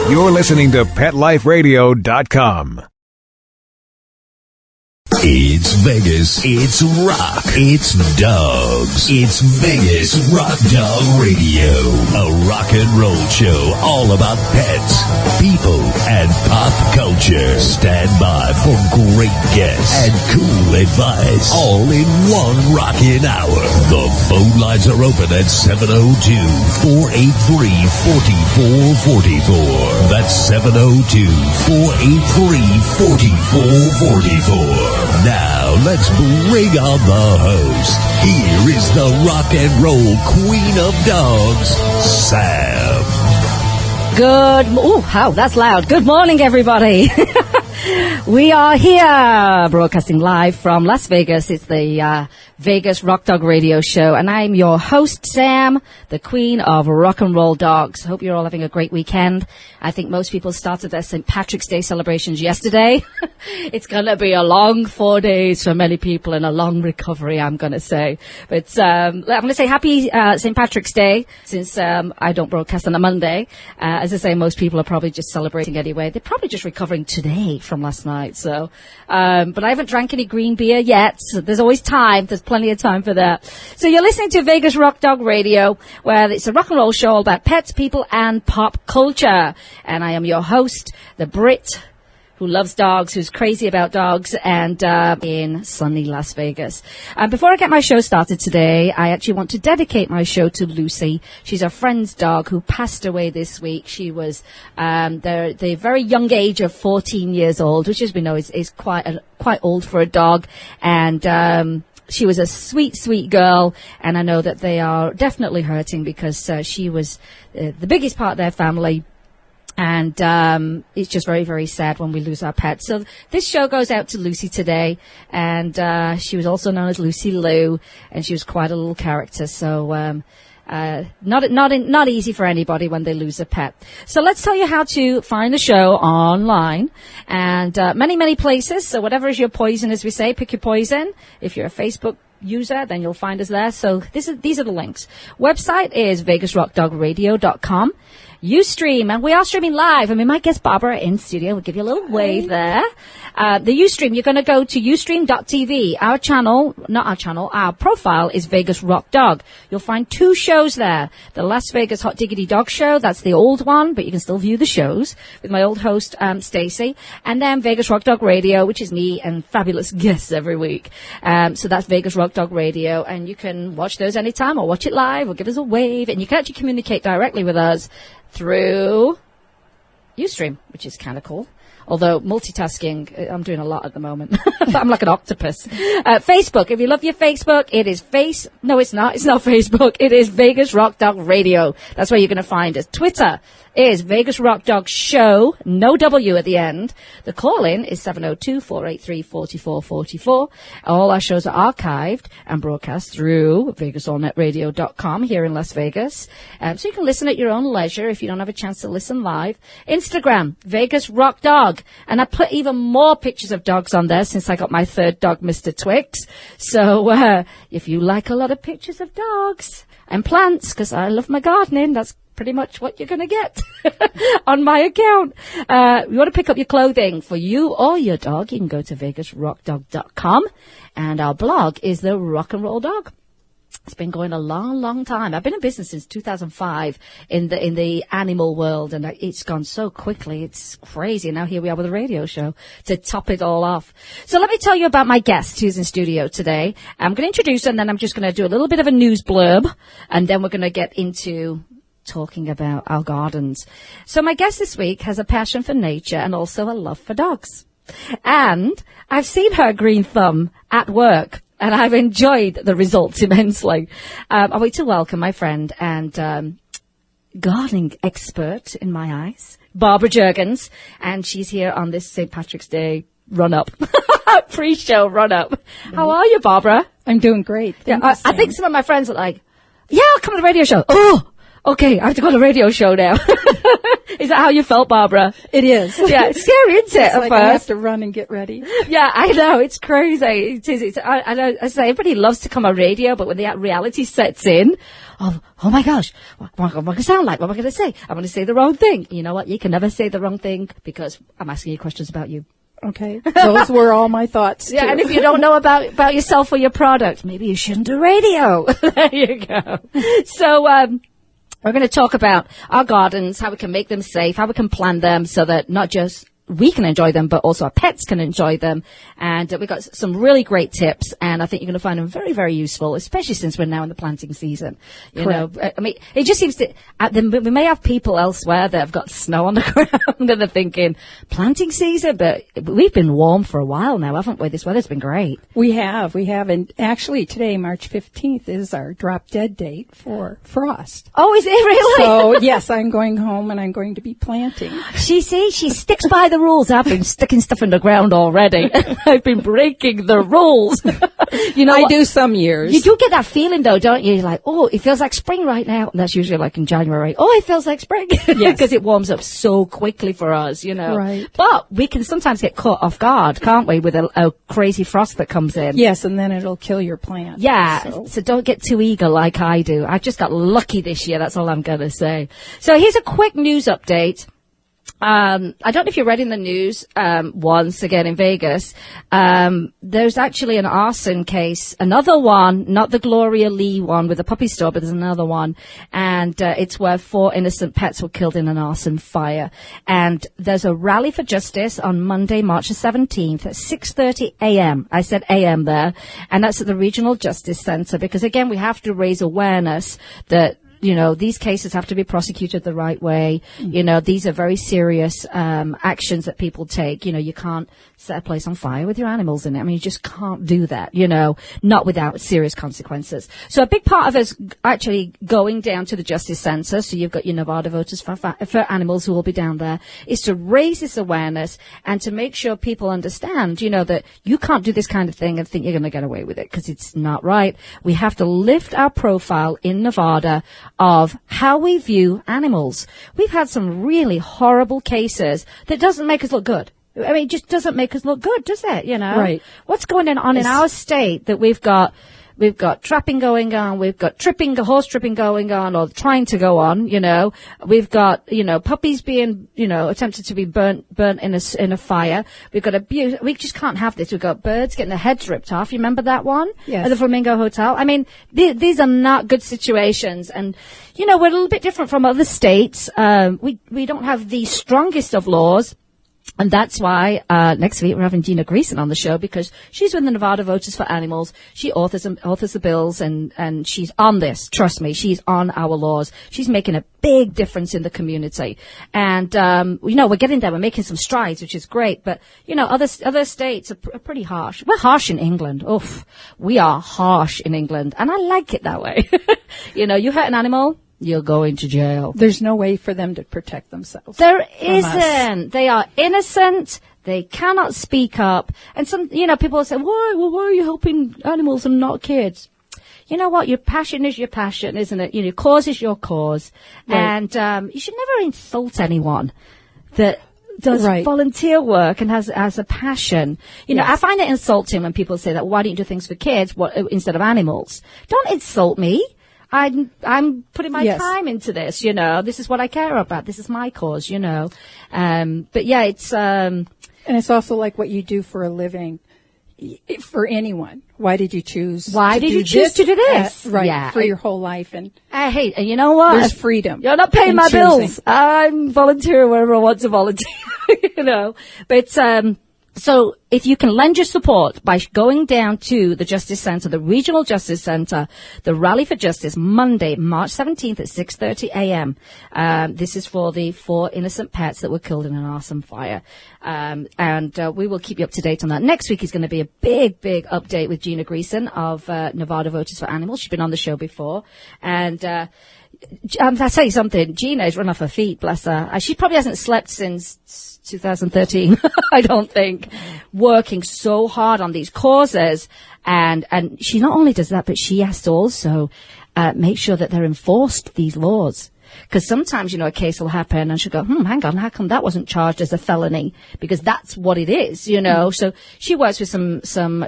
You're listening to PetLifeRadio.com. It's Vegas. It's rock. It's dogs. It's Vegas Rock Dog Radio. A rock and roll show all about pets, people, and pop culture. Stand by for great guests and cool advice. All in one rockin' hour. The phone lines are open at 702-483-4444. That's 702-483-4444. Now, let's bring on the host. Here is the rock and roll queen of dogs, Sam. That's loud. Good morning, everybody. We are here, broadcasting live from Las Vegas. It's the Vegas Rock Dog Radio Show, and I'm your host, Sam, the queen of rock and roll dogs. Hope you're all having a great weekend. I think most people started their St. Patrick's Day celebrations yesterday. It's going to be a long 4 days for many people and a long recovery, I'm going to say. But I'm going to say happy St. Patrick's Day, since I don't broadcast on a Monday. As I say, most people are probably just celebrating anyway. They're probably just recovering today from last night. So, but I haven't drank any green beer yet. So there's always time. There's plenty of time for that. So you're listening to Vegas Rock Dog Radio, where it's a rock and roll show all about pets, people, and pop culture. And I am your host, the Brit who loves dogs, who's crazy about dogs, and in sunny Las Vegas. Before I get my show started today, I actually want to dedicate my show to Lucy. She's a friend's dog who passed away this week. She was the very young age of 14 years old, which, as we know, is quite old for a dog. And she was a sweet, sweet girl, and I know that they are definitely hurting because she was the biggest part of their family. And it's just very, very sad when we lose our pets. So this show goes out to Lucy today, and she was also known as Lucy Lou, and she was quite a little character. So not easy for anybody when they lose a pet. So let's tell you how to find the show online, and many places. So whatever is your poison, as we say, pick your poison. If you're a Facebook user, then you'll find us there. So these are the links. Website is VegasRockDogRadio.com. Ustream, and we are streaming live. I mean, my guest Barbara in studio will give you a little wave there. The Ustream, you're going to go to ustream.tv. Our profile is Vegas Rock Dog. You'll find 2 shows there. The Las Vegas Hot Diggity Dog Show, that's the old one, but you can still view the shows with my old host, Stacy. And then Vegas Rock Dog Radio, which is me and fabulous guests every week. So that's Vegas Rock Dog Radio, and you can watch those anytime or watch it live or give us a wave, and you can actually communicate directly with us through Ustream, which is kind of cool. Although multitasking, I'm doing a lot at the moment. I'm like an octopus. Facebook, if you love your Facebook, it is no, it's not. It's not Facebook. It is Vegas Rock Dog Radio. That's where you're going to find us. Twitter is Vegas Rock Dog Show, no W at the end. The call-in is 702-483-4444. All our shows are archived and broadcast through VegasAllNetRadio.com here in Las Vegas. So you can listen at your own leisure if you don't have a chance to listen live. Instagram, Vegas Rock Dog. And I put even more pictures of dogs on there since I got my third dog, Mr. Twix. So if you like a lot of pictures of dogs and plants, because I love my gardening, that's pretty much what you're going to get on my account. You want to pick up your clothing for you or your dog, you can go to VegasRockDog.com, and our blog is The Rock and Roll Dog. It's been going a long, long time. I've been in business since 2005 in the animal world, and it's gone so quickly. It's crazy. Now here we are with a radio show to top it all off. So let me tell you about my guest who's in studio today. I'm going to introduce her, and then I'm just going to do a little bit of a news blurb, and then we're going to get into talking about our gardens. So my guest this week has a passion for nature and also a love for dogs. And I've seen her green thumb at work, and I've enjoyed the results immensely. I want to welcome my friend and gardening expert in my eyes, Barbara Juergens, and she's here on this St. Patrick's Day run-up, pre-show run-up. How are you, Barbara? I'm doing great. I think some of my friends are like, yeah, I'll come to the radio show. Oh, okay, I have to go on a radio show now. Is that how you felt, Barbara? It is. Yeah, it's scary, isn't it? It's like I have to run and get ready. Yeah, I know. It's crazy. It is. I say everybody loves to come on radio, but when the reality sets in, oh my gosh, what am I going to sound like? What am I going to say? I'm going to say the wrong thing. You know what? You can never say the wrong thing because I'm asking you questions about you. Okay. Those were all my thoughts, Yeah, too. and if you don't know about yourself or your product, maybe you shouldn't do radio. There you go. So, we're going to talk about our gardens, how we can make them safe, how we can plan them so that not just we can enjoy them, but also our pets can enjoy them. And we've got some really great tips, and I think you're going to find them very, very useful, especially since we're now in the planting season. You know, I mean, it just seems to, we may have people elsewhere that have got snow on the ground and they're thinking, planting season? But we've been warm for a while now, haven't we? This weather's been great. We have. And actually today, March 15th, is our drop dead date for frost. Oh, is it really? So, yes, I'm going home and I'm going to be planting. She sticks by the rules. I've been sticking stuff in the ground already. I've been breaking the rules. You know, I do some years. You do get that feeling though, don't you? You're like, oh, it feels like spring right now. And that's usually like in January. Oh, it feels like spring. Yes. Because it warms up so quickly for us, you know. Right. But we can sometimes get caught off guard, can't we, with a crazy frost that comes in. Yes, and then it'll kill your plant. Yeah, so don't get too eager like I do. I just got lucky this year, that's all I'm going to say. So here's a quick news update. I don't know if you read in the news, once again in Vegas, there's actually an arson case, another one, not the Gloria Lee one with the puppy store, but there's another one, and it's where 4 innocent pets were killed in an arson fire. And there's a rally for justice on Monday, March the 17th at 6:30 a.m. I said a.m. there, and that's at the Regional Justice Center, because again, we have to raise awareness that, you know, these cases have to be prosecuted the right way. You know, these are very serious actions that people take. You know, you can't set a place on fire with your animals in it. I mean, you just can't do that, you know, not without serious consequences. So a big part of us actually going down to the Justice Center, so you've got your Nevada Voters for Animals who will be down there, is to raise this awareness and to make sure people understand, you know, that you can't do this kind of thing and think you're going to get away with it, because it's not right. We have to lift our profile in Nevada of how we view animals. We've had some really horrible cases that doesn't make us look good. I mean, it just doesn't make us look good, does it? You know? Right. What's going on in our state that we've got trapping going on, we've got horse tripping going on, or trying to go on, you know. We've got, you know, puppies being, you know, attempted to be burnt in a fire. We've got abuse. We just can't have this. We've got birds getting their heads ripped off. You remember that one? Yes. At the Flamingo Hotel? I mean, these are not good situations. And, you know, we're a little bit different from other states. We don't have the strongest of laws. And that's why next week we're having Gina Greason on the show, because she's with the Nevada Voters for Animals. She authors the bills, and she's on this. Trust me, she's on our laws. She's making a big difference in the community. And you know, we're getting there. We're making some strides, which is great. But you know, other states are pretty harsh. We're harsh in England. Oof, we are harsh in England, and I like it that way. You know, you hurt an animal, you'll go into jail. There's no way for them to protect themselves. There isn't. They are innocent. They cannot speak up. And some, you know, people say, why are you helping animals and not kids? You know what? Your passion is your passion, isn't it? You know, your cause is your cause. Right. And, you should never insult anyone that does volunteer work and has a passion. You know, I find it insulting when people say that, why don't you do things for kids instead of animals? Don't insult me. I'm putting my time into this, you know. This is what I care about. This is my cause, you know. But yeah, it's, and it's also like what you do for a living for anyone. Why did you choose to do this? Right. Yeah. For your whole life. And hey, and you know what? There's freedom. You're not paying my bills. I'm volunteering wherever I want to volunteer, you know. But, so if you can lend your support by going down to the Justice Center, the Regional Justice Center, the Rally for Justice, Monday, March 17th at 6:30 a.m. This is for the 4 innocent pets that were killed in an arson fire. And we will keep you up to date on that. Next week is going to be a big update with Gina Greason of Nevada Voters for Animals. She's been on the show before. And I'll tell you something. Gina's run off her feet, bless her. She probably hasn't slept since 2013, I don't think, working so hard on these causes. And she not only does that, but she has to also make sure that they're enforced, these laws. Because sometimes, a case will happen and she'll go, hang on, how come that wasn't charged as a felony? Because that's what it is, So she works with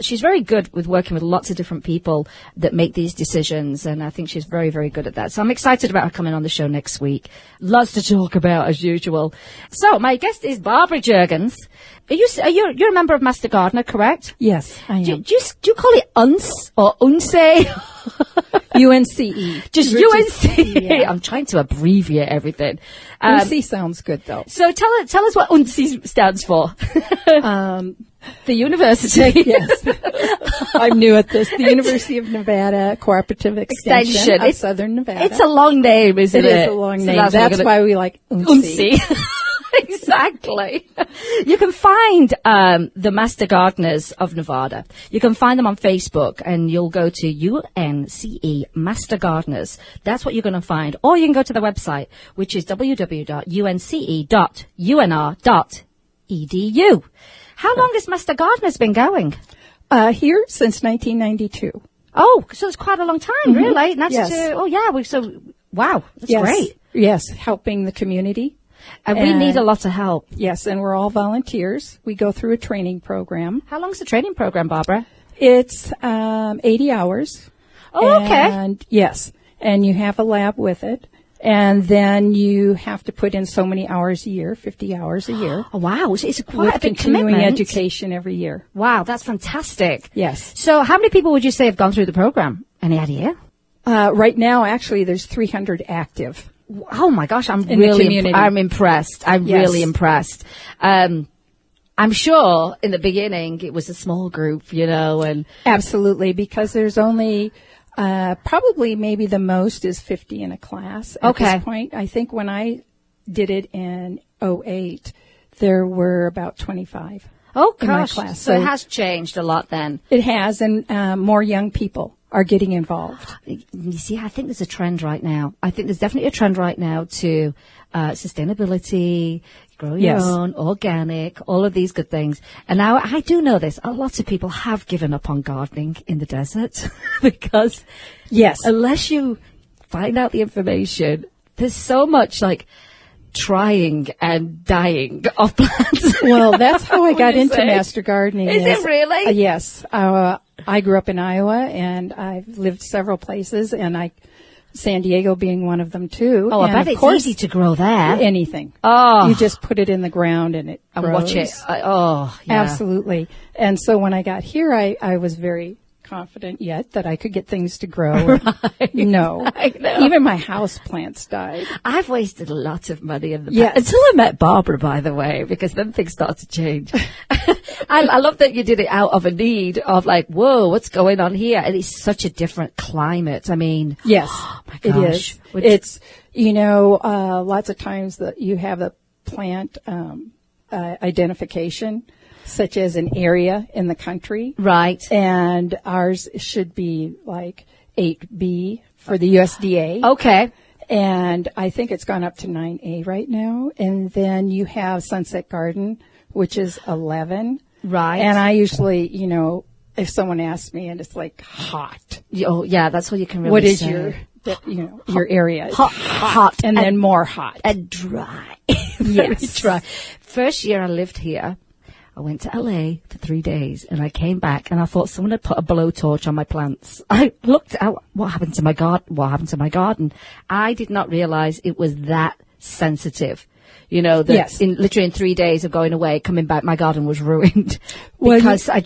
she's very good with working with lots of different people that make these decisions. And I think she's very, very good at that. So I'm excited about her coming on the show next week. Lots to talk about as usual. So my guest is Barbara Juergens. You're a member of Master Gardener, correct? Yes, I am. Do you call it UNCE or UNCE? UNCE. Just UNCE. Yeah. I'm trying to abbreviate everything. UNCE sounds good, though. So tell us what UNCE stands for. The university. Yes. I'm new at this. The University of Nevada Cooperative Extension of Southern Nevada. It's a long name, isn't it? It is a long name. That's why we like UNCE. Exactly. You can find the Master Gardeners of Nevada. You can find them on Facebook, and you'll go to UNCE Master Gardeners. That's what you're going to find. Or you can go to the website, which is www.unce.edu. How long has Master Gardeners been going? Here since 1992. Oh, so it's quite a long time, really. And that's yes. Wow, that's great. Yes, helping the community. And we need a lot of help. Yes, and we're all volunteers. We go through a training program. How long's the training program, Barbara? It's 80 hours. Oh, okay. And yes, and you have a lab with it. And then you have to put in so many hours a year, 50 hours a year. Oh, wow. It's quite a big continuing commitment. Education every year. Wow, that's fantastic. Yes. So how many people would you say have gone through the program? Any idea? Right now, actually, there's 300 active. Oh, my gosh. I'm impressed. I'm really impressed. I'm sure in the beginning it was a small group, and. Absolutely, because there's only. Probably maybe the most is 50 in a class at this point. I think when I did it in 2008, there were about 25 in my class. So it has changed a lot then. It has, and more young people are getting involved. You see, I think there's a trend right now. I think there's definitely a trend right now to sustainability, grow your own, organic, all of these good things. And now I do know this. A lot of people have given up on gardening in the desert because unless you find out the information, there's so much trying and dying of plants. Well, that's how I got into Master Gardening. Is it really? Yes. I grew up in Iowa, and I've lived several places, and San Diego being one of them too. Oh, I bet it's easy to grow there. Anything. Oh. You just put it in the ground and it grows. And watch it. Yeah. Absolutely. And so when I got here, I was very confident yet that I could get things to grow. Right. No. I know. Even my house plants died. I've wasted a lot of money in the past. Until I met Barbara, by the way, because then things start to change. I love that you did it out of a need of whoa, what's going on here? And it's such a different climate. I mean. Yes, oh my it gosh. is. It's, lots of times that you have a plant identification, such as an area in the country. Right. And ours should be 8B for the USDA. Okay. And I think it's gone up to 9A right now. And then you have Sunset Garden, which is 11. Right. And I usually, if someone asks me and it's hot. Oh, yeah, that's what you can really what is say. Your area? Hot. And then more hot. And dry. Very dry. First year I lived here, I went to LA for 3 days and I came back and I thought someone had put a blowtorch on my plants. I looked out, what happened to my garden? I did not realize it was that sensitive. Literally in 3 days of going away, coming back, my garden was ruined because I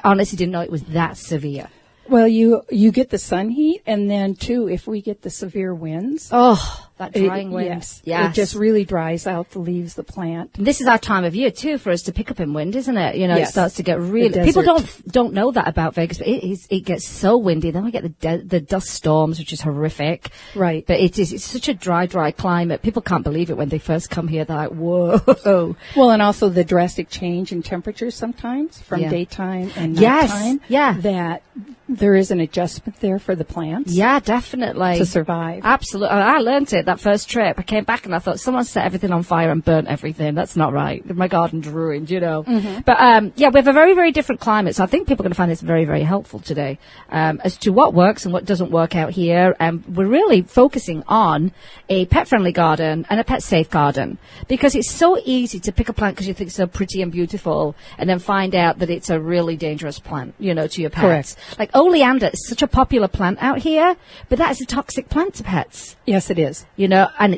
honestly didn't know it was that severe. Well, you get the sun heat, and then too, if we get the severe winds. Oh, that drying wind. Yes. Yes. It just really dries out the leaves, the plant. This is our time of year too for us to pick up in wind, isn't it? It starts to get really. People don't know that about Vegas, but it gets so windy. Then we get the dust storms, which is horrific. Right. But it's such a dry climate. People can't believe it when they first come here. They're like, whoa. Well, and also the drastic change in temperatures sometimes from daytime and nighttime. Yeah. That there is an adjustment there for the plants. Yeah, definitely. To survive. Absolutely. I learned it. that first trip, I came back and I thought, someone set everything on fire and burnt everything. That's not right. My garden's ruined, you know. But, yeah, we have a very, very different climate. So I think people are going to find this very, very helpful today as to what works and what doesn't work out here. And we're really focusing on a pet-friendly garden and a pet-safe garden, because it's so easy to pick a plant because you think it's so pretty and beautiful and then find out that it's a really dangerous plant, you know, to your pets. Correct. Like oleander is such a popular plant out here, but that is a toxic plant to pets. Yes, it is. And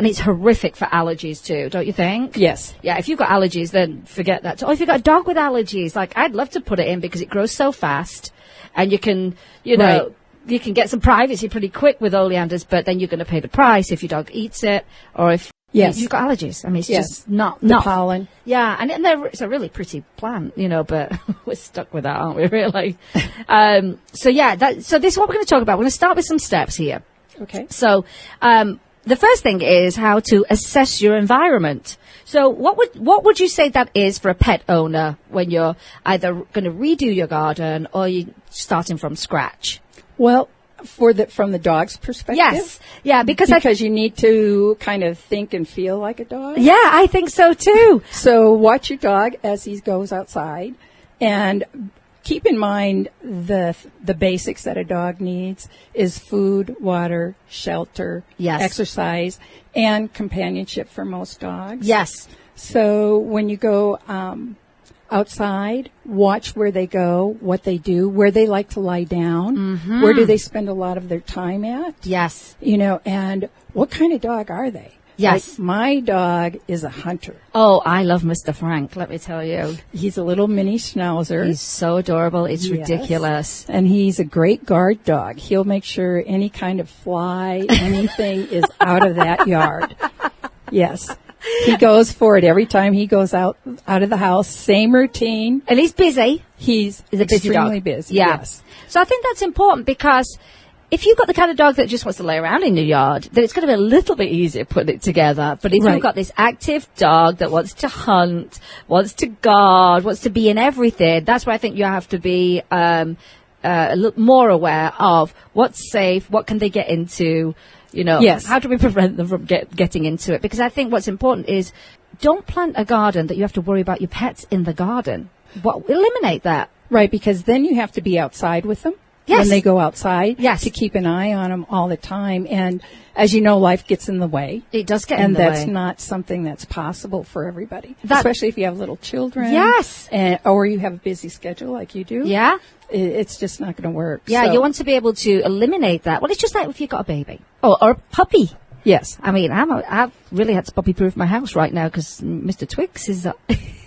it's horrific for allergies too, don't you think? Yes. Yeah, if you've got allergies, then forget that. Or if you've got a dog with allergies, like I'd love to put it in because it grows so fast and you can, Right. you can get some privacy pretty quick with oleanders, but then you're going to pay the price if your dog eats it or if Yes. you've got allergies. I mean, it's just not the pollen. Yeah, and it's a really pretty plant, you know, but we're stuck with that, aren't we, really? So this is what we're going to talk about. We're going to start with some steps here. Okay. So, the first thing is how to assess your environment. So what would you say that is for a pet owner when you're either going to redo your garden or you're starting from scratch? Well, from the dog's perspective? Yes. Yeah, because you need to kind of think and feel like a dog. Yeah, I think so too. So watch your dog as he goes outside and keep in mind the basics that a dog needs is food, water, shelter, Yes. exercise, and companionship for most dogs. Yes. So when you go outside, watch where they go, what they do, where they like to lie down, where do they spend a lot of their time at, Yes. you know, and what kind of dog are they? Yes. Like, my dog is a hunter. Oh, I love Mr. Frank, let me tell you. He's a little mini schnauzer. He's so adorable. It's Yes. ridiculous. And he's a great guard dog. He'll make sure any kind of fly, anything is out of that yard. Yes. He goes for it every time he goes out of the house. Same routine. And he's busy. He's a busy extremely dog. busy. Yeah. Yes. So I think that's important because if you've got the kind of dog that just wants to lay around in your yard, then it's going to be a little bit easier putting it together. But if Right. you've got this active dog that wants to hunt, wants to guard, wants to be in everything, that's where I think you have to be a little more aware of what's safe, what can they get into, you know, Yes. how do we prevent them from getting into it? Because I think what's important is don't plant a garden that you have to worry about your pets in the garden. Eliminate that. Right, because then you have to be outside with them. Yes. When they go outside. Yes. To keep an eye on them all the time. And as you know, life gets in the way. It does get in And the way. that's not something that's possible for everybody. That- Especially if you have little children. Yes. Or you have a busy schedule like you do. Yeah. It's just not going to work. Yeah, So- you want to be able to eliminate that. Well, it's just like if you've got a baby or a puppy. Yes. I mean, I've really had to puppy-proof my house right now because Mr. Twix is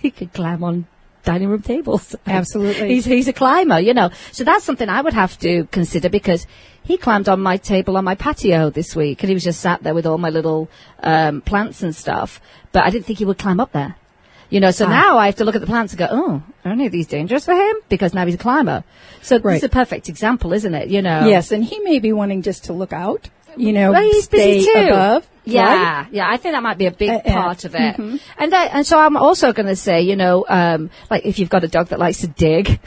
he can climb on dining room tables. Absolutely. He's a climber, you know. So that's something I would have to consider because he climbed on my table on my patio this week and he was just sat there with all my little plants and stuff. But I didn't think he would climb up there. You know, so now I have to look at the plants and go, oh, are any of these dangerous for him? Because now he's a climber. So Right. this is a perfect example, isn't it? You know. Yes, and he may be wanting just to look out, you know, Well, he's stay busy too. above. Yeah, right? yeah, I think that might be a big part of it. mhm. And so I'm also going to say, you know, like if you've got a dog that likes to dig,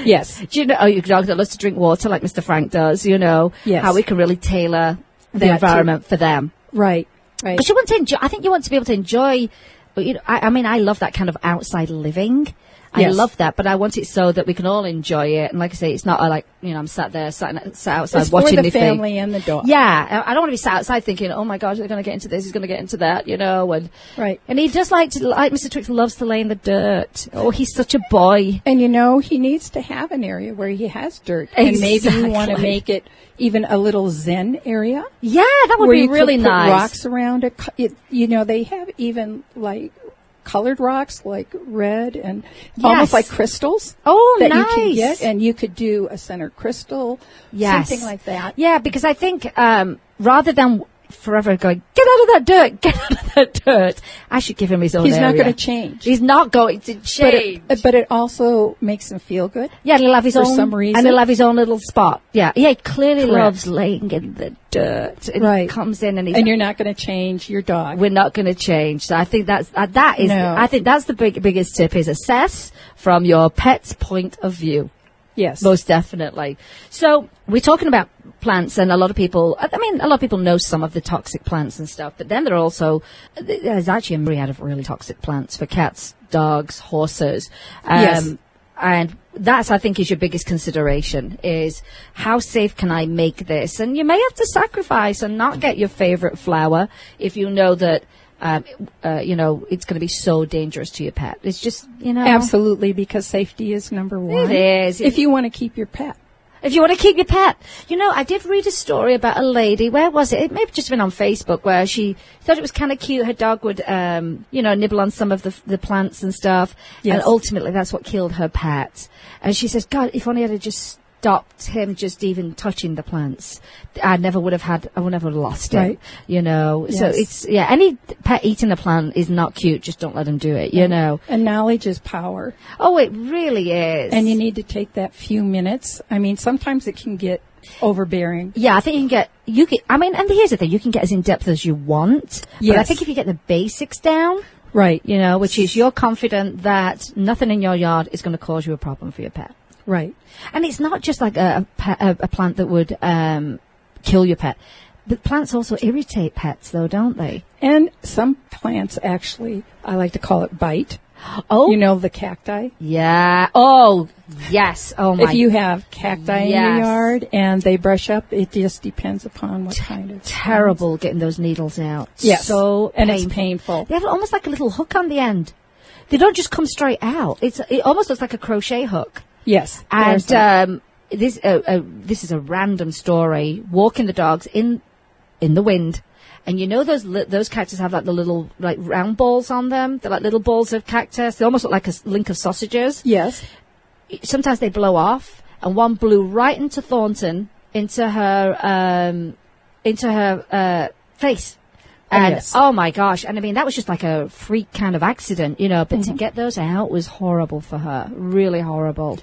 Yes. do you know, or your dog that loves to drink water like Mr. Frank does, you know, Yes. how we can really tailor the That too. environment for them. Right. Right. Because you want to enjoy, I think you want to be able to enjoy, you know, I mean, I love that kind of outside living. I Yes. love that, but I want it so that we can all enjoy it. And like I say, it's not like, you know, I'm sat outside it's watching for the the thing. family and the dog. Yeah, I don't want to be sat outside thinking, oh my gosh, they're going to get into this, he's going to get into that, you know. And Right. and he just like Mr. Twix loves to lay in the dirt. Oh, he's such a boy. And you know, he needs to have an area where he has dirt. And maybe you want to Exactly. make it even a little zen area. Yeah, that would where be you really could put nice. rocks around it. You know, they have even like colored rocks, like red and almost like crystals. Oh, that nice. you can get, and you could do a center crystal, Yes. something like that. Yeah, because I think rather than forever going, get out of that dirt, get out of that dirt, I should give him his own He's not area. going to change. He's not going to change. But it also makes him feel good. Yeah, he'll have his for own, some reason. and he'll have his own little spot. Yeah, he clearly Correct. loves laying in the dirt. And Right. he comes in and he's And you're not going to change your dog. we're not going to change. So I think that's No. I think that's the biggest tip is assess from your pet's point of view. Yes. Most definitely. So we're talking about plants, and a lot of people know some of the toxic plants and stuff, but then there's actually a myriad of really toxic plants for cats, dogs, horses. Yes. And that's, I think, is your biggest consideration, is how safe can I make this? And you may have to sacrifice and not get your favorite flower if you know that, it's going to be so dangerous to your pet. It's just, Absolutely, because safety is number one. It is. If you want to keep your pet. If you want to keep your pet. I did read a story about a lady. Where was it? It may have just been on Facebook, where she thought it was kind of cute. Her dog would, nibble on some of the plants and stuff. Yes. And ultimately, that's what killed her pet. And she says, God, if only I'd have just stopped him just even touching the plants, I would have lost it. Right. So Yes. any pet eating a plant is not cute. Just don't let him do it, And knowledge is power. Oh, it really is. And you need to take that few minutes. I mean, sometimes it can get overbearing. Yeah, I think and here's the thing, you can get as in-depth as you want. Yes. But I think if you get the basics down, Right. which is you're confident that nothing in your yard is going to cause you a problem for your pet. Right. And it's not just like a plant that would kill your pet. But plants also irritate pets, though, don't they? And some plants actually, I like to call it bite. Oh. The cacti. Yeah. Oh, yes. Oh, my. If you have cacti in your Yes. yard and they brush up, it just depends upon what kind of. Terrible getting those needles out. Yes. So And painful. it's painful. They have almost like a little hook on the end. They don't just come straight out. It almost looks like a crochet hook. Yes. And this is a random story. Walking the dogs in the wind, and those cactus have like the little like round balls on them. They're like little balls of cactus. They almost look like a link of sausages. Yes. Sometimes they blow off, and one blew right into Thornton, into her face. And yes. oh my gosh! And I mean, that was just like a freak kind of accident, But to get those out was horrible for her, really horrible.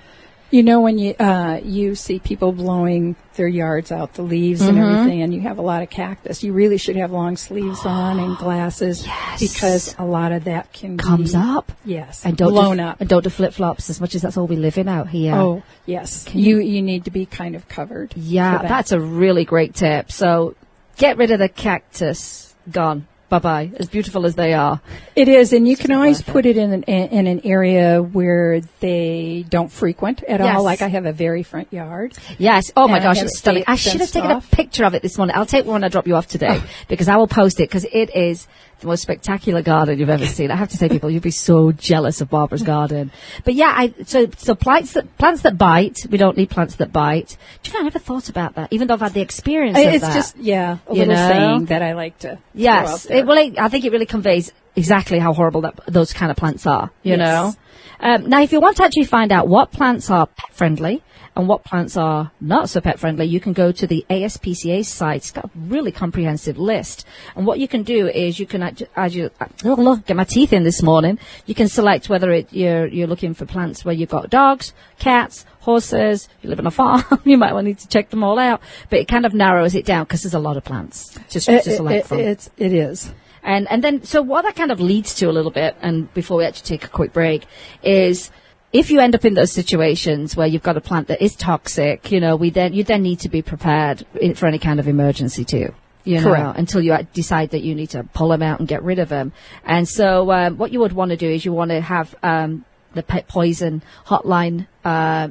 When you see people blowing their yards out, the leaves and everything, and you have a lot of cactus, you really should have long sleeves on and glasses. Yes. Because a lot of that Comes be, up. Yes. And don't blown up. And don't do flip-flops, as much as that's all we live in out here. Oh, yes. You need to be kind of covered. Yeah, for that. that's a really great tip. So get rid of the cactus. Gone. Bye-bye. As beautiful as they are. It is, and you can always put it in an area where they don't frequent at Yes. all. Like I have a very front yard. Yes. Oh my And I gosh, have it's it stunning. I should have fenced taken off. a picture of it this morning. I'll take one when I drop you off today because I will post it because it is the most spectacular garden you've ever seen. I have to say, people, you'd be so jealous of Barbara's garden. But yeah, so plants that bite. We don't need plants that bite. Do you know, I never thought about that, even though I've had the experience of It's that. just, a little saying that I like to throw out Yes. there. I think it really conveys exactly how horrible those kind of plants are, you know. Yes. Now, if you want to actually find out what plants are pet friendly and what plants are not so pet friendly, you can go to the ASPCA site. It's got a really comprehensive list. And what you can do is you can get my teeth in this morning. You can select whether you're looking for plants where you've got dogs, cats, horses, you live on a farm, you might need to check them all out. But it kind of narrows it down because there's a lot of plants to select from. It is. And then, so what that kind of leads to a little bit, and before we actually take a quick break, is if you end up in those situations where you've got a plant that is toxic, you then need to be prepared for any kind of emergency too. Correct. Until you decide that you need to pull them out and get rid of them. And so, what you would want to do is you want to have, the pet poison hotline,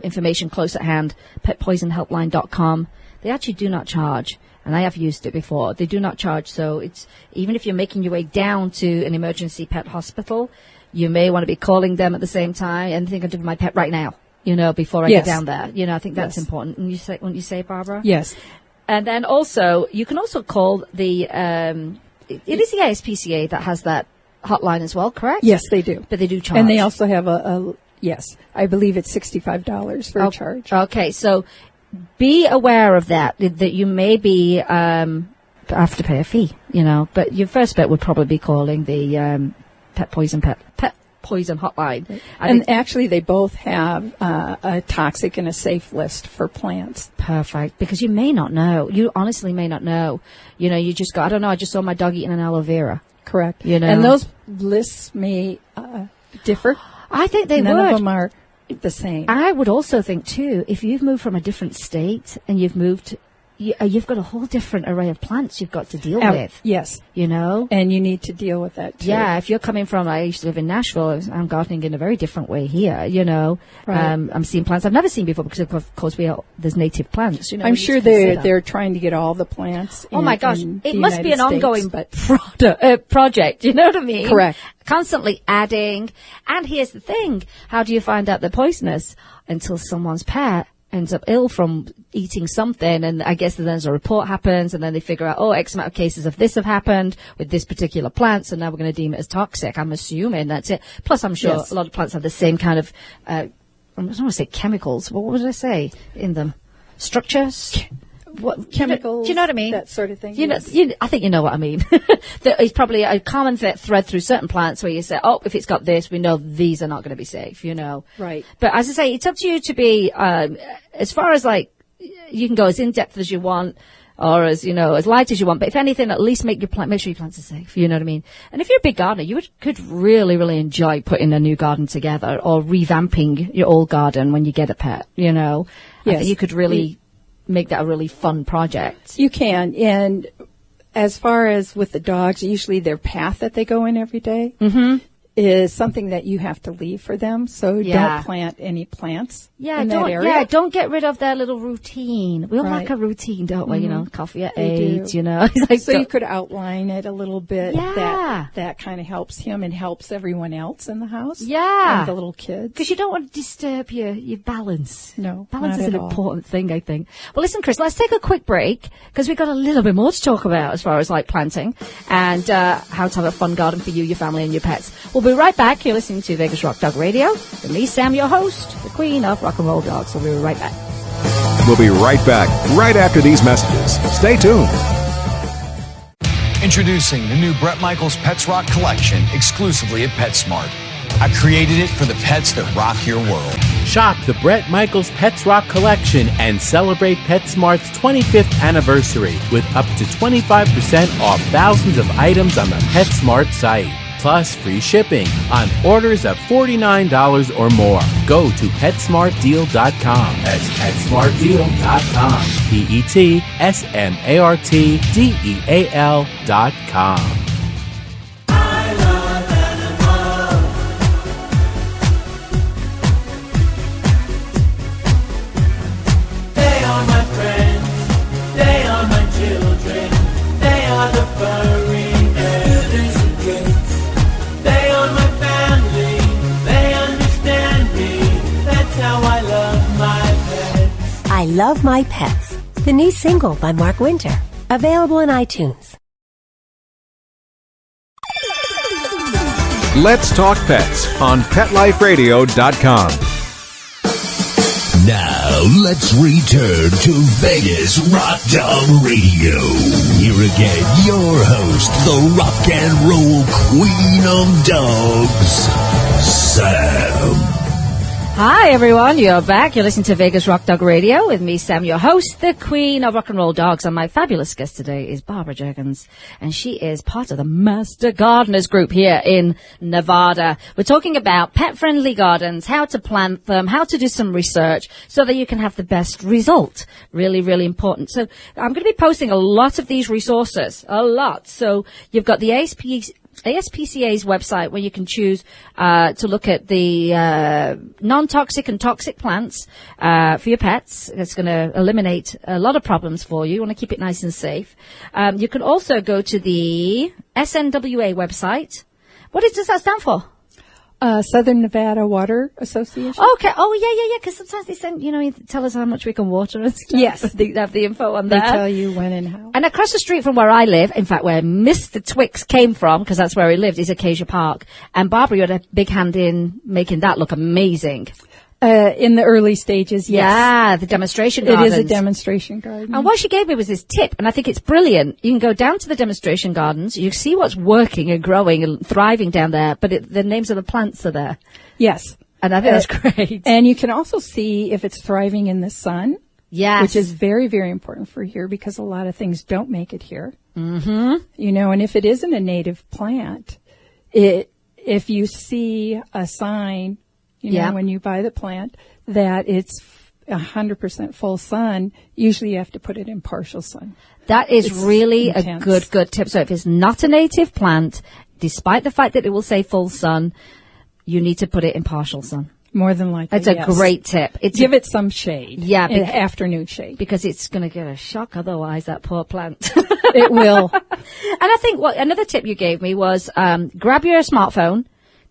information close at hand, petpoisonhelpline.com. They actually do not charge. And I have used it before. They do not charge, so it's even if you're making your way down to an emergency pet hospital, you may want to be calling them at the same time and think, I'm doing my pet right now, before I get down there. I think that's important. And wouldn't you say, Barbara? Yes. And then also, you can also call it is the ASPCA that has that hotline as well, correct? Yes, they do. But they do charge. And they also have yes, I believe it's $65 for a charge. Okay, so be aware of that you may be have to pay a fee, but your first bet would probably be calling the pet poison hotline. Right. And actually they both have a toxic and a safe list for plants. Perfect, because you may not know. You honestly may not know. You just go, I don't know, I just saw my dog eating an aloe vera. Correct. And those lists may differ. I think they None would. of them are the same. I would also think, too, if you've moved from a different state and you've got a whole different array of plants you've got to deal with. Yes. You know? And you need to deal with that, too. Yeah, if you're coming from, I used to live in Nashville, I'm gardening in a very different way here, you know. Right. I'm seeing plants I've never seen before because, of course, there's native plants, you know. I'm sure they're trying to get all the plants. Oh, my gosh. It must be an ongoing but project, you know what I mean? Correct. Constantly adding. And here's the thing. How do you find out they're poisonous? Until someone's pet ends up ill from eating something, and I guess then there's a report happens, and then they figure out, X amount of cases of this have happened with this particular plant, so now we're going to deem it as toxic. I'm assuming that's it. Plus, I'm sure a lot of plants have the same kind of, I don't want to say chemicals, but what would I say in them? Structures? What chemicals? Do you know what I mean? That sort of thing. I think you know what I mean. It's probably a common thread through certain plants where you say, if it's got this, we know these are not going to be safe, you know. Right. But as I say, it's up to you to be, as far as you can go as in-depth as you want, or as, as light as you want. But if anything, at least make sure your plants are safe, you know what I mean? And if you're a big gardener, you could really, really enjoy putting a new garden together or revamping your old garden when you get a pet, you know. Yes. I think you could really make that a really fun project. You can. And as far as with the dogs, usually their path that they go in every day is something that you have to leave for them. So don't plant any plants in that area. Yeah, don't get rid of their little routine. We all Right. like a routine, don't we? You know, coffee at They 8, do. you know. It's like, So you could outline it a little bit. Yeah. That kind of helps him and helps everyone else in the house. Yeah. And the little kids. because you don't want to disturb your balance. No, Balance not is an at all. important thing, I think. Well, listen, Chris, let's take a quick break because we've got a little bit more to talk about as far as planting and how to have a fun garden for you, your family, and your pets. We'll be right back. You're listening to Vegas Rock Dog Radio. With me, Sam, your host, the queen of rock and roll dogs. We'll be right back. We'll be right back, right after these messages. Stay tuned. Introducing the new Bret Michaels Pets Rock collection exclusively at PetSmart. I created it for the pets that rock your world. Shop the Bret Michaels Pets Rock collection and celebrate PetSmart's 25th anniversary with up to 25% off thousands of items on the PetSmart site. Plus free shipping on orders of $49 or more. Go to PetSmartDeal.com. That's PetSmartDeal.com. PetSmartDeal.com. I Love My Pets, the new single by Mark Winter, available on iTunes. Let's Talk Pets on PetLifeRadio.com. Now, let's return to Vegas Rock Dog Radio. Here again, your host, the rock and roll queen of dogs, Sam. Hi, everyone. You're back. You're listening to Vegas Rock Dog Radio with me, Sam, your host, the queen of rock and roll dogs. And my fabulous guest today is Barbara Juergens, and she is part of the Master Gardeners group here in Nevada. We're talking about pet-friendly gardens, how to plant them, how to do some research so that you can have the best result. Really, really important. So I'm going to be posting a lot of these resources, a lot. So you've got the ASPCA's website where you can choose to look at the non-toxic and toxic plants for your pets. It's going to eliminate a lot of problems for you. You want to keep it nice and safe. You can also go to the SNWA website. What does that stand for? Southern Nevada Water Association. Okay. Oh, yeah. Because sometimes they send, you tell us how much we can water and stuff. Yes. They have the info on They there. tell you when and how. And across the street from where I live, in fact, where Mr. Twix came from, because that's where he lived, is Acacia Park. And Barbara, you had a big hand in making that look amazing. In the early stages, yes. Yeah, the demonstration gardens. It is a demonstration garden. And what she gave me was this tip, and I think it's brilliant. You can go down to the demonstration gardens, you see what's working and growing and thriving down there, but the names of the plants are there. Yes. And I think that's great. And you can also see if it's thriving in the sun. Yes. Which is very, very important for here because a lot of things don't make it here. Mm-hmm. And if it isn't a native plant, if you see a sign, when you buy the plant, that it's 100% full sun. Usually you have to put it in partial sun. That is really intense. a good tip. So if it's not a native plant, despite the fact that it will say full sun, you need to put it in partial sun. More than likely, It's a great tip. Give it some shade. Yeah. Afternoon shade. Because it's going to get a shock otherwise, that poor plant. It will. And I think another tip you gave me was grab your smartphone,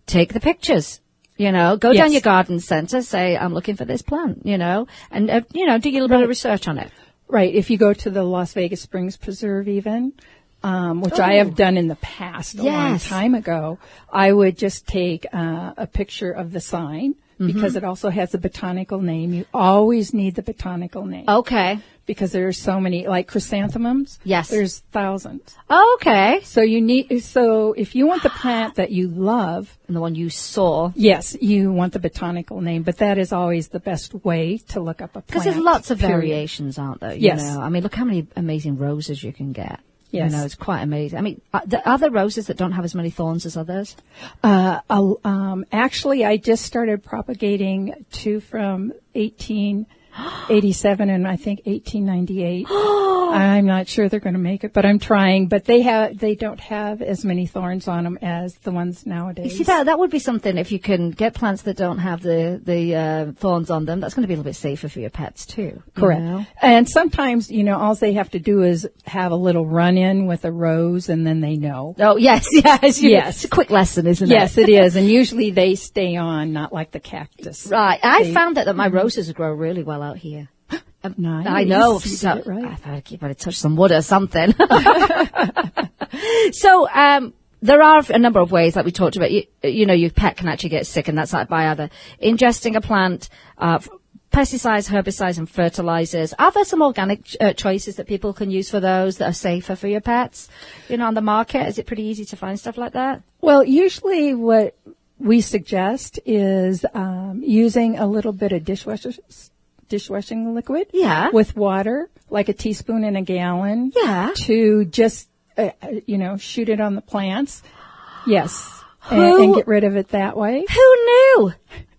take the pictures. Go down your garden center, say, I'm looking for this plant, and, do a little bit of research on it. Right. If you go to the Las Vegas Springs Preserve even, which I have done in the past a long time ago, I would just take a picture of the sign because it also has a botanical name. You always need the botanical name. Okay. Because there's so many, like chrysanthemums. Yes. There's thousands. Okay. So if you want the plant that you love. And the one you saw. Yes, you want the botanical name, but that is always the best way to look up a plant. Because there's lots of variations, aren't there? Yes. I mean, look how many amazing roses you can get. Yes. It's quite amazing. I mean, are there roses that don't have as many thorns as others? Actually, I just started propagating two from 1887 and I think 1898. I'm not sure they're going to make it, but I'm trying. But they don't have as many thorns on them as the ones nowadays. You see, that would be something if you can get plants that don't have the thorns on them. That's going to be a little bit safer for your pets too. Correct. And sometimes, all they have to do is have a little run-in with a rose, and then they know. Oh yes. Yes. It's a quick lesson, isn't it? Yes, it is. And usually they stay on, not like the cactus. Right. I found that my roses grow really well out here. Nice. I know. You So, did it right. I thought I'd better touch some wood or something. So, there are a number of ways, like we talked about. Your pet can actually get sick, and that's like by either ingesting a plant, pesticides, herbicides, and fertilizers. Are there some organic choices that people can use for those that are safer for your pets? On the market, is it pretty easy to find stuff like that? Well, usually what we suggest is using a little bit of dishwashing liquid with water, like a teaspoon in a gallon, to just, shoot it on the plants. Yes. And get rid of it that way. Who knew?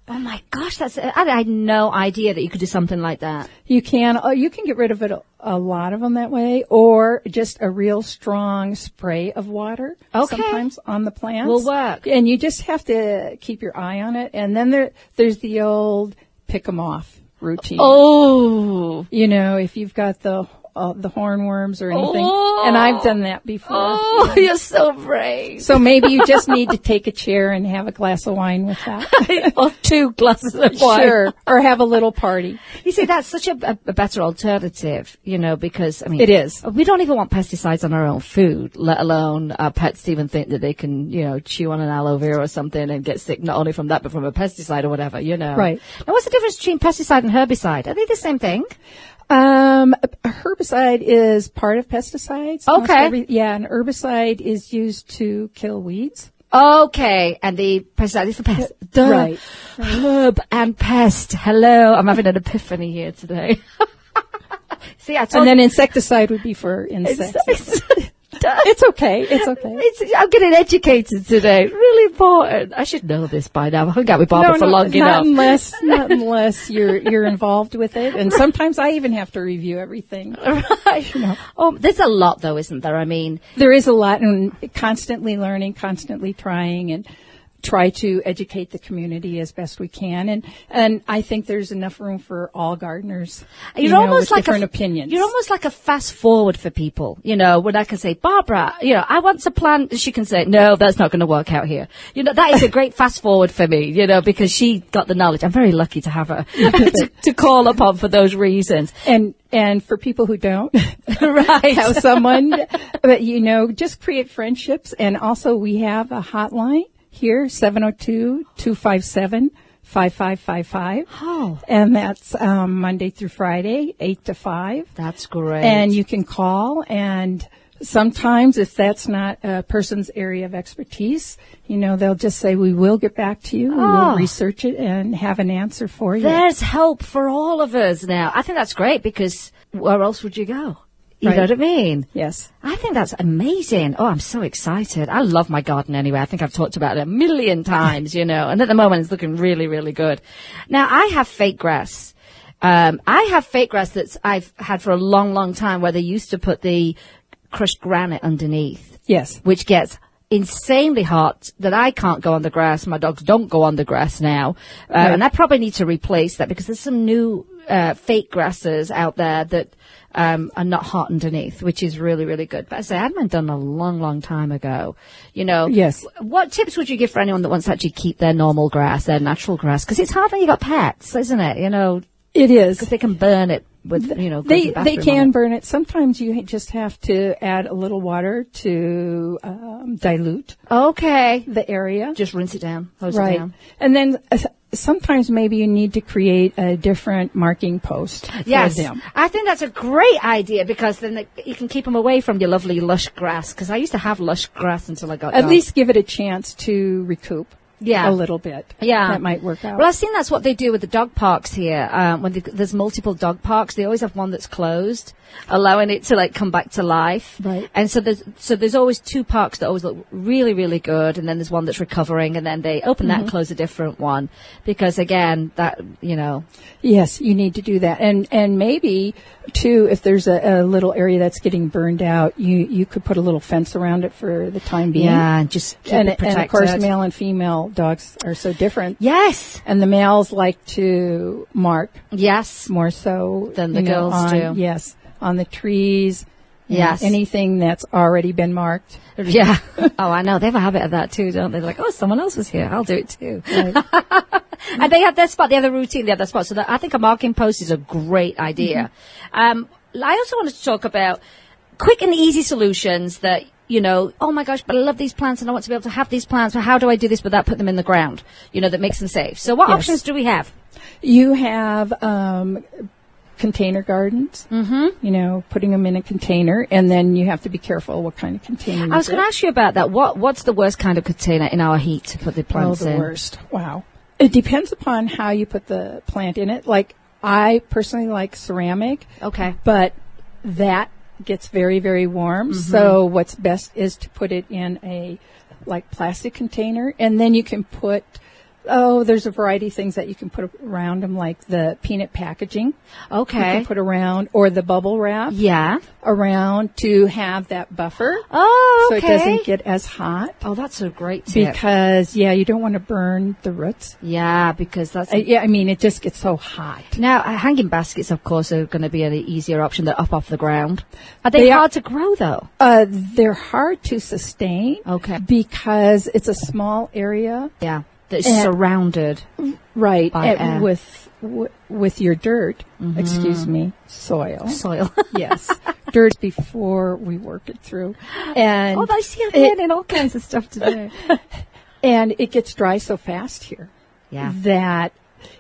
Oh my gosh, I had no idea that you could do something like that. You can get rid of it, a lot of them that way, or just a real strong spray of water. Okay. Sometimes on the plants. Will work. And you just have to keep your eye on it. And then there's the old pick 'em off routine. Oh. If you've got the hornworms or anything. And I've done that before. Oh, you're so brave. So maybe you just need to take a chair and have a glass of wine with that. Or 2 glasses of wine. Sure. Or have a little party. You see, that's such a better alternative, because, I mean. It is. We don't even want pesticides on our own food, let alone our pets even think that they can, chew on an aloe vera or something and get sick not only from that but from a pesticide or whatever, Right. Now, what's the difference between pesticide and herbicide? Are they the same thing? Herbicide is part of pesticides. Okay. An herbicide is used to kill weeds. Okay, and the pesticide is for pest. Duh. Right. Herb and pest. Hello, I'm having an epiphany here today. See, and then insecticide would be for insects. It's okay. I'm getting educated today. Really important. I should know this by now. I've hung out with Barbara for long enough. Not unless you're involved with it. And sometimes I even have to review everything. Right. Oh, there's a lot though, isn't there? I mean, there is a lot, and constantly learning, constantly trying, and try to educate the community as best we can. And I think there's enough room for all gardeners. You're almost with like different opinions. You're almost like a fast forward for people, when I can say, Barbara, I want to plant, she can say, no, that's not going to work out here. That is a great fast forward for me, because she got the knowledge. I'm very lucky to have her to call upon for those reasons. And for people who don't right. have someone, but just create friendships. And also we have a hotline here, 702-257-5555. Oh. And that's Monday through Friday, 8 to 5. That's great. And you can call, and sometimes if that's not a person's area of expertise, they'll just say, we will get back to you. We will research it and have an answer for you. There's hope for all of us now. I think that's great because where else would you go? You know what I mean? Yes. I think that's amazing. Oh, I'm so excited. I love my garden anyway. I think I've talked about it a million times, and at the moment it's looking really, really good. Now, I have fake grass. I have fake grass that I've had for a long, long time where they used to put the crushed granite underneath. Yes. Which gets insanely hot that I can't go on the grass. My dogs don't go on the grass now. Right. And I probably need to replace that because there's some new fake grasses out there that are not hot underneath, which is really, really good. But as I say, I had mine done a long, long time ago. Yes. What tips would you give for anyone that wants to actually keep their normal grass, their natural grass? Because it's hard when you've got pets, isn't it? It is. Because they can burn it with, They can burn it. Sometimes you just have to add a little water to dilute the area. Just rinse it down, hose it Right. down. And then sometimes maybe you need to create a different marking post for them. I think that's a great idea because then you can keep them away from your lovely lush grass. Because I used to have lush grass until I got At dogs. least give it a chance to recoup. Yeah. A little bit. Yeah. That might work out. Well, I've seen that's what they do with the dog parks here. When there's multiple dog parks, they always have one that's closed, allowing it to come back to life. Right. And so there's always two parks that always look really, really good, and then there's one that's recovering, and then they open that and close a different one because again, that Yes, you need to do that. And maybe too, if there's a little area that's getting burned out, you could put a little fence around it for the time being. Yeah, just keep it protected. And of course, male and female dogs are so different. Yes. And the males like to mark. Yes. More so than the girls do. Yes. On the trees. Yes. Anything that's already been marked. Yeah. Oh, I know. They have a habit of that too, don't they? They're like, oh, someone else was here. I'll do it too. Right. And they have their spot. They have the routine. They have their spot. So I think a marking post is a great idea. I also wanted to talk about quick and easy solutions that, oh my gosh, but I love these plants and I want to be able to have these plants. But how do I do this without putting them in the ground? That makes them safe. So what options do we have? You have container gardens, putting them in a container, and then you have to be careful what kind of container. I was going to ask you about that. What's the worst kind of container in our heat to put the plants in? The worst. Wow. It depends upon how you put the plant in it. Like, I personally like ceramic. Okay. But that gets very, very warm. So what's best is to put it in a plastic container, and then you can put there's a variety of things that you can put around them, like the peanut packaging. Okay. You can put around, or the bubble wrap. Yeah. Around to have that buffer. Oh, okay. So it doesn't get as hot. Oh, that's a great tip. Because, you don't want to burn the roots. Yeah, because that's... it just gets so hot. Now, hanging baskets, of course, are going to be an easier option. They're up off the ground. Are they hard to grow, though? They're hard to sustain. Okay. Because it's a small area. Yeah. That's surrounded, right, by air. with your dirt. Excuse me, soil. Yes, dirt before we work it through. And I see it in all kinds of stuff today. And it gets dry so fast here. Yeah, that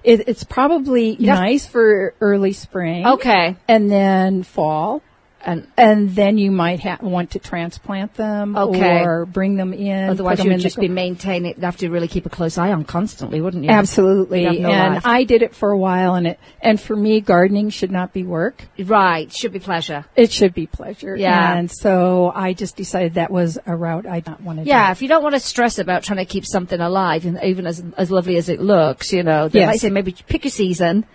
it's probably nice for early spring. Okay, and then fall. And then you might want to transplant them or bring them in. Otherwise, you would just be maintaining it. You'd have to really keep a close eye on constantly, wouldn't you? Absolutely. No and life. I did it for a while, and for me, gardening should not be work. Right. Should be pleasure. It should be pleasure. Yeah. And so I just decided that was a route I did not want to do. Yeah, if you don't want to stress about trying to keep something alive, and even as lovely as it looks, then like I say, maybe pick your season.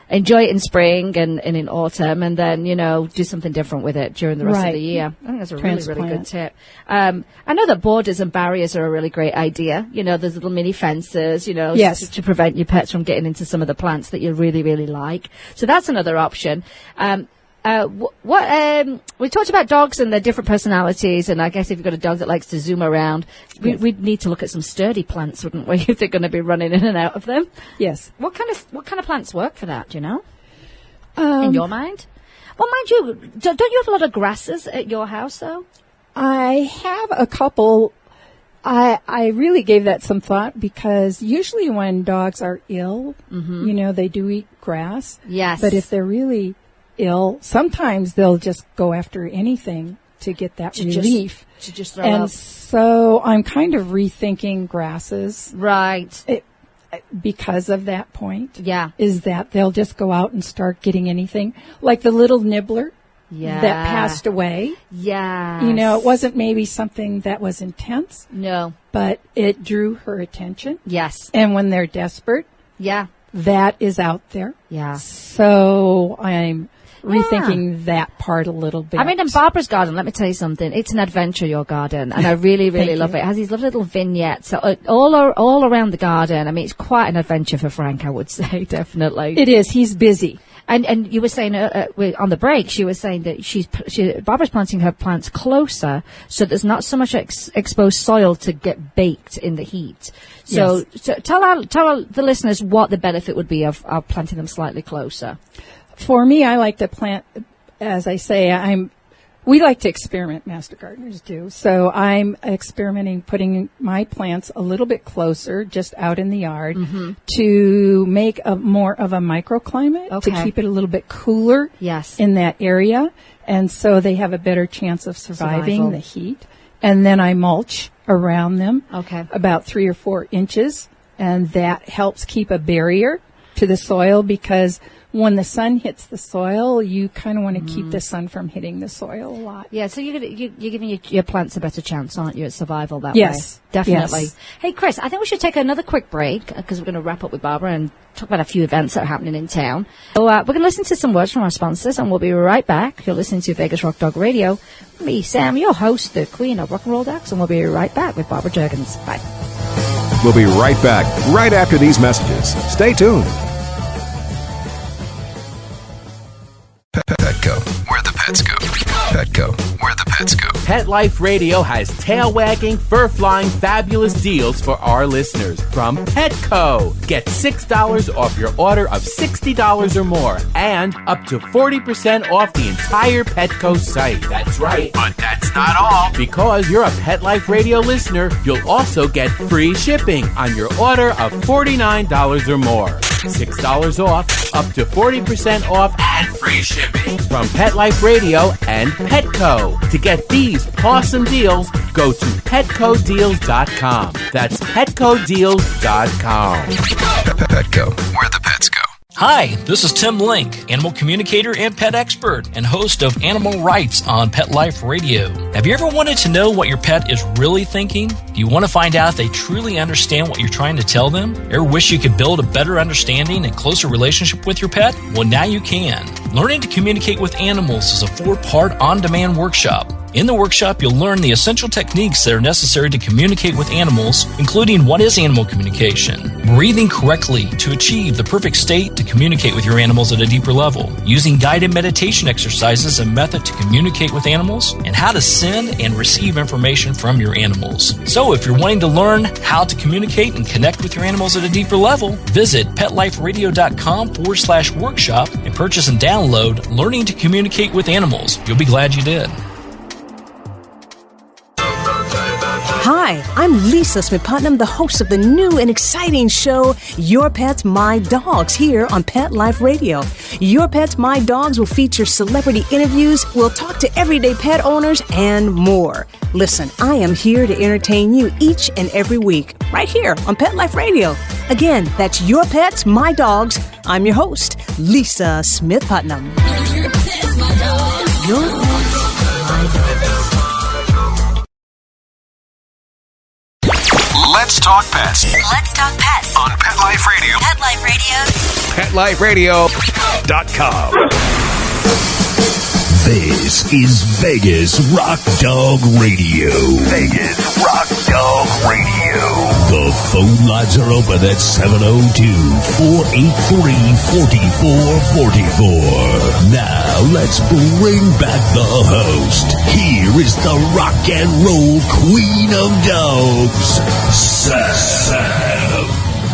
Enjoy it in spring and in autumn, and then, do something different with it during the rest of the year. I think that's a really, really good tip. I know that borders and barriers are a really great idea. There's little mini fences, yes. to prevent your pets from getting into some of the plants that you really, really like. So that's another option. We talked about dogs and their different personalities, and I guess if you've got a dog that likes to zoom around, we'd need to look at some sturdy plants, wouldn't we, if they're going to be running in and out of them? Yes. What kind of plants work for that, do you know? In your mind? Well, mind you, don't you have a lot of grasses at your house, though? I have a couple. I really gave that some thought because usually when dogs are ill, they do eat grass. Yes. But if they're really ill, sometimes they'll just go after anything to get that relief. To just throw and up. So I'm kind of rethinking grasses. Right. Because of that point. Yeah. Is that they'll just go out and start getting anything. Like the little nibbler. that passed away. Yeah. You know, it wasn't maybe something that was intense. No. But it drew her attention. Yes. And when they're desperate, that is out there. Yeah. So I'm rethinking that part a little bit. I mean, in Barbara's garden, let me tell you something. It's an adventure, your garden, and I really, really love it. It has these lovely little vignettes all around the garden. I mean, it's quite an adventure for Frank, I would say, definitely. It is. He's busy. And you were saying on the break, she was saying that Barbara's planting her plants closer, so there's not so much exposed soil to get baked in the heat. So, so tell the listeners what the benefit would be of planting them slightly closer. For me, I like to plant, as I say, we like to experiment, Master Gardeners do. So I'm experimenting, putting my plants a little bit closer, just out in the yard, to make more of a microclimate, to keep it a little bit cooler in that area. And so they have a better chance of surviving the heat. And then I mulch around them about 3 or 4 inches. And that helps keep a barrier to the soil, because when the sun hits the soil, you kind of want to keep the sun from hitting the soil a lot. Yeah, so you're giving your plants a better chance, aren't you, at survival that way? Definitely. Yes. Hey, Chris, I think we should take another quick break, because we're going to wrap up with Barbara and talk about a few events that are happening in town. So we're going to listen to some words from our sponsors, and we'll be right back. You're listening to Vegas Rock Dog Radio. Me, Sam, your host, the Queen of Rock and Roll Dogs, and we'll be right back with Barbara Juergens. Bye. We'll be right back, right after these messages. Stay tuned. Petco, where the pets go. Petco, where the pets go. Pet Life Radio has tail-wagging, fur-flying, fabulous deals for our listeners from Petco. Get $6 off your order of $60 or more, and up to 40% off the entire Petco site. That's right, but that's not all. Because you're a Pet Life Radio listener, you'll also get free shipping on your order of $49 or more. $6 off, up to 40% off, and free shipping from Pet Life Radio and Petco. To get these awesome deals, go to PetcoDeals.com. That's PetcoDeals.com. Petco, where the pets go. Hi, this is Tim Link, animal communicator and pet expert and host of Animal Rights on Pet Life Radio. Have you ever wanted to know what your pet is really thinking? Do you want to find out if they truly understand what you're trying to tell them? Ever wish you could build a better understanding and closer relationship with your pet? Well, now you can. Learning to communicate with animals is a 4-part on-demand workshop. In the workshop, you'll learn the essential techniques that are necessary to communicate with animals, including what is animal communication, breathing correctly to achieve the perfect state to communicate with your animals at a deeper level, using guided meditation exercises and method to communicate with animals, and how to send and receive information from your animals. So if you're wanting to learn how to communicate and connect with your animals at a deeper level, visit PetLifeRadio.com/workshop and purchase and download Learning to Communicate with Animals. You'll be glad you did. Hi, I'm Lisa Smith-Putnam, the host of the new and exciting show, Your Pets, My Dogs, here on Pet Life Radio. Your Pets, My Dogs will feature celebrity interviews, we'll talk to everyday pet owners, and more. Listen, I am here to entertain you each and every week, right here on Pet Life Radio. Again, that's Your Pets, My Dogs. I'm your host, Lisa Smith-Putnam. Your Pets, My Dogs. Your Pets, My Dogs. Let's talk pets. Let's talk pets On Pet Life Radio. Pet Life Radio. PetLifeRadio.com. This is Vegas Rock Dog Radio. Vegas Rock Dog Radio. The phone lines are open at 702-483-4444. Now let's bring back the host. Here is the rock and roll queen of dogs, Sam.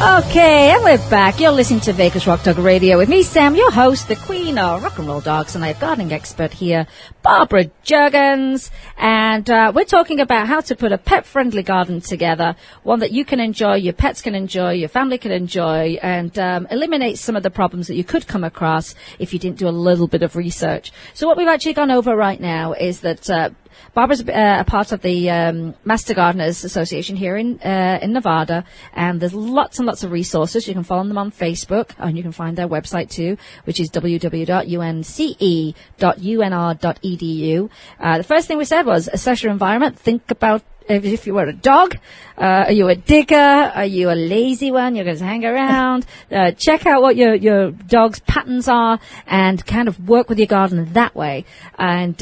Okay, and we're back. You're listening to Vegas Rock Dog Radio with me, Sam, your host, the Queen of Rock and Roll Dogs, and I have gardening expert here, Barbara Juergens, and we're talking about how to put a pet-friendly garden together, one that you can enjoy, your pets can enjoy, your family can enjoy, and eliminate some of the problems that you could come across if you didn't do a little bit of research. So what we've actually gone over right now is that Barbara's a part of the Master Gardeners Association here in Nevada, and there's lots and lots of resources. You can follow them on Facebook, and you can find their website too, which is www.unce.unr.edu. The first thing we said was assess your environment. Think about if you were a dog, are you a digger? Are you a lazy one? You're going to hang around. Check out what your dog's patterns are and kind of work with your garden that way. And,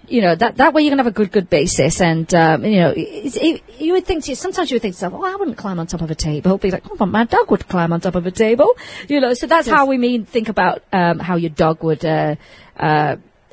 you know, that way you're going to have a good basis. And, you know, you would think sometimes you would think to yourself, oh, I wouldn't climb on top of a table. Be like, oh, but my dog would climb on top of a table. You know, so that's how we think about, how your dog would,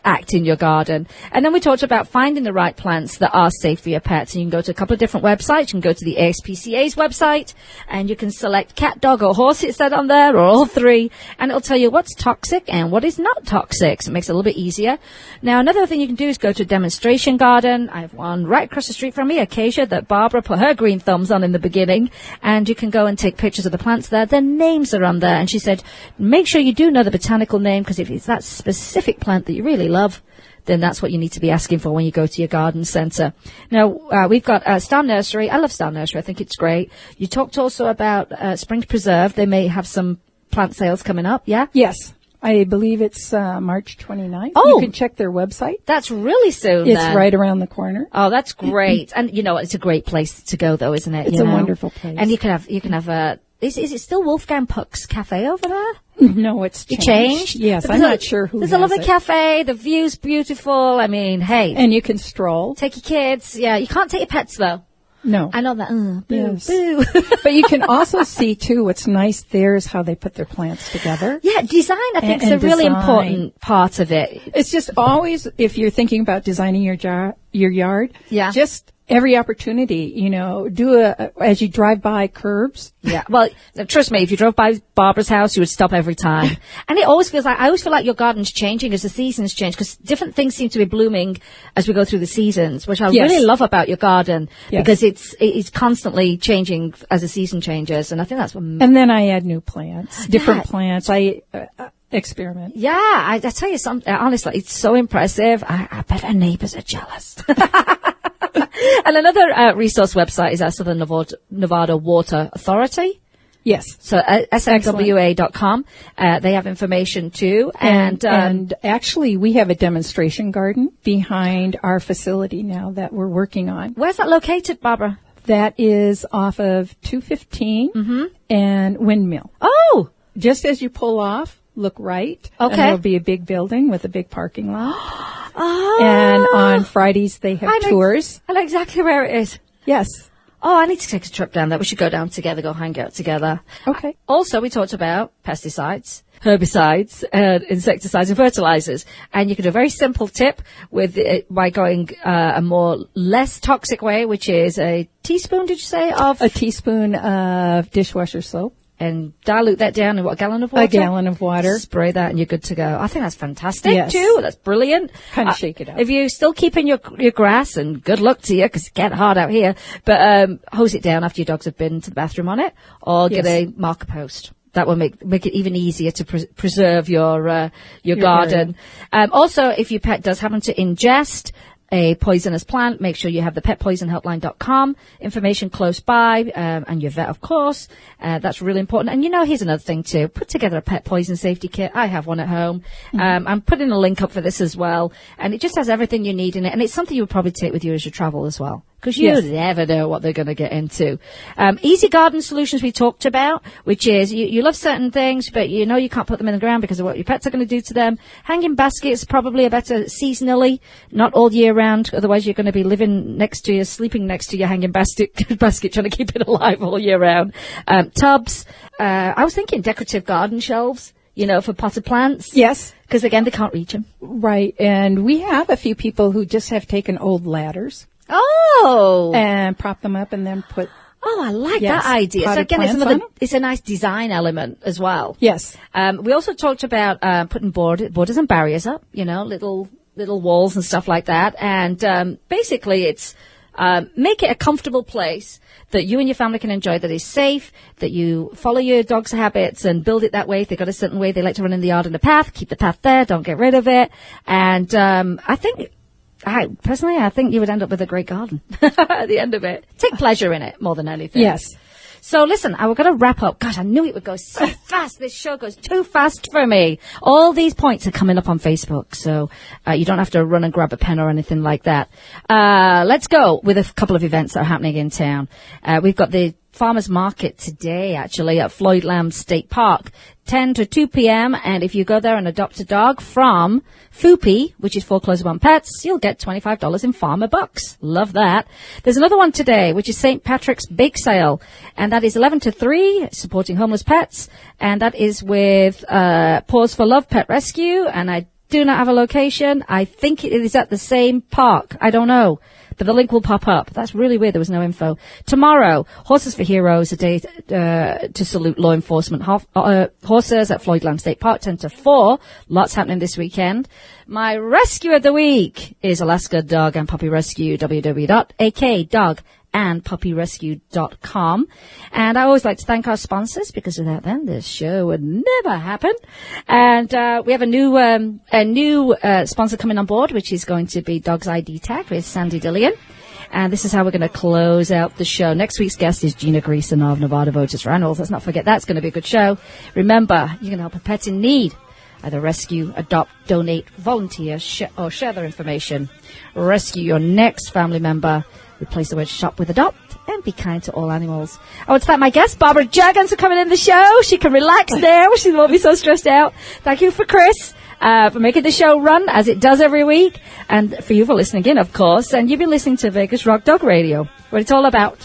act in your garden. And then we talked about finding the right plants that are safe for your pets. And you can go to a couple of different websites. You can go to the ASPCA's website, and you can select cat, dog, or horse, it said on there, or all three, and it'll tell you what's toxic and what is not toxic. So it makes it a little bit easier. Now, another thing you can do is go to a demonstration garden. I have one right across the street from me, Acacia, that Barbara put her green thumbs on in the beginning, and you can go and take pictures of the plants there. Their names are on there, and she said, make sure you do know the botanical name, because if it's that specific plant that you really love, then that's what you need to be asking for when you go to your garden centre. Now, we've got Star Nursery. I love Star Nursery. I think it's great. You talked also about Springs Preserve. They may have some plant sales coming up, yeah? Yes. I believe it's March 29th. Oh! You can check their website. That's really soon, It's then. right around the corner. Oh, that's great. And, you know, it's a great place to go, though, isn't it? It's a wonderful place. And you can have is it still Wolfgang Puck's Cafe over there? No, it's changed. Yes, I'm not sure who There's has a lovely it. cafe. The view's beautiful. I mean, hey. And you can stroll. Take your kids. Yeah, you can't take your pets, though. No. I know that. Boo, Yes. boo. But you can also see, too, what's nice there is how they put their plants together. Yeah, design, I think, is And a really design. important part of it. It's just always, if you're thinking about designing your yard, Yeah. just every opportunity, you know, as you drive by curbs. Yeah. Well, trust me, if you drove by Barbara's house, you would stop every time. And I always feel like your garden's changing as the seasons change, because different things seem to be blooming as we go through the seasons, which I really love about your garden, because it's constantly changing as the season changes. And I think that's what... And then I add new plants, different plants. I experiment. Yeah. I tell you something, honestly, it's so impressive. I bet our neighbors are jealous. And another resource website is our Southern Nevada Water Authority. Yes. So smwa.com. They have information too. And actually, we have a demonstration garden behind our facility now that we're working on. Where's that located, Barbara? That is off of 215 and Windmill. Oh! Just as you pull off, look right. Okay. And there'll be a big building with a big parking lot. Oh. And on Fridays, they have tours. I know exactly where it is. Yes. Oh, I need to take a trip down there. We should go down together, go hang out together. Okay. Also, we talked about pesticides, herbicides, insecticides, and fertilizers. And you can do a very simple tip by going a more less toxic way, which is a teaspoon, did you say, of? A teaspoon of dishwasher soap. And dilute that down in a gallon of water? A gallon of water. Spray that and you're good to go. I think that's fantastic too. That's brilliant. Kind of shake it up. If you're still keeping your grass, and good luck to you because it's getting hard out here, but hose it down after your dogs have been to the bathroom on it, or get a marker post. That will make it even easier to preserve your garden. Also, if your pet does happen to ingest a poisonous plant, make sure you have the petpoisonhelpline.com information close by, and your vet, of course. That's really important. And here's another thing too. Put together a pet poison safety kit. I have one at home. I'm putting a link up for this as well. And it just has everything you need in it. And it's something you would probably take with you as you travel as well, because you never know what they're going to get into. Easy garden solutions we talked about, which is you love certain things, but you can't put them in the ground because of what your pets are going to do to them. Hanging baskets probably are better seasonally, not all year round. Otherwise, you're going to be sleeping next to your hanging basket trying to keep it alive all year round. Tubs. I was thinking decorative garden shelves, for potted plants. Yes. Because again, they can't reach them. Right. And we have a few people who just have taken old ladders. Oh. And prop them up and then put. Oh, I like that idea. So again, it's a nice design element as well. Yes. We also talked about putting borders and barriers up, little walls and stuff like that. And basically it's make it a comfortable place that you and your family can enjoy, that is safe, that you follow your dog's habits and build it that way. If they've got a certain way they like to run in the yard in the path, keep the path there, don't get rid of it. And I think Personally, I think you would end up with a great garden at the end of it. Take pleasure in it more than anything. Yes. So listen, we're going to wrap up. Gosh, I knew it would go so fast. This show goes too fast for me. All these points are coming up on Facebook, so you don't have to run and grab a pen or anything like that. Let's go with a couple of events that are happening in town. We've got the Farmers Market today, actually, at Floyd Lamb State Park, 10 to 2 p.m. And if you go there and adopt a dog from FUPI, which is Foreclosure on Pets, you'll get $25 in farmer bucks. Love that. There's another one today, which is St. Patrick's Bake Sale, and that is 11 to 3, supporting homeless pets, and that is with Paws for Love Pet Rescue, and I do not have a location. I think it is at the same park. I don't know. But the link will pop up. That's really weird. There was no info. Tomorrow, Horses for Heroes, a day to salute law enforcement horses at Floyd Lamb State Park, 10 to 4. Lots happening this weekend. My rescue of the week is Alaska Dog and Puppy Rescue, www.akdogandpuppyrescue.com. And I always like to thank our sponsors, because without them, this show would never happen. And we have a new sponsor coming on board, which is going to be Dogs ID Tag with Sandy Dillian. And this is how we're going to close out the show. Next week's guest is Gina Greason of Nevada Voters Reynolds. Let's not forget that's going to be a good show. Remember, you can help a pet in need. Either rescue, adopt, donate, volunteer, or share their information. Rescue your next family member. Replace the word shop with adopt, and be kind to all animals. I want to thank my guest, Barbara Juergens, for coming in the show. She can relax now. She won't be so stressed out. Thank you for Chris, for making the show run as it does every week. And for you for listening in, of course. And you've been listening to Vegas Rock Dog Radio, where it's all about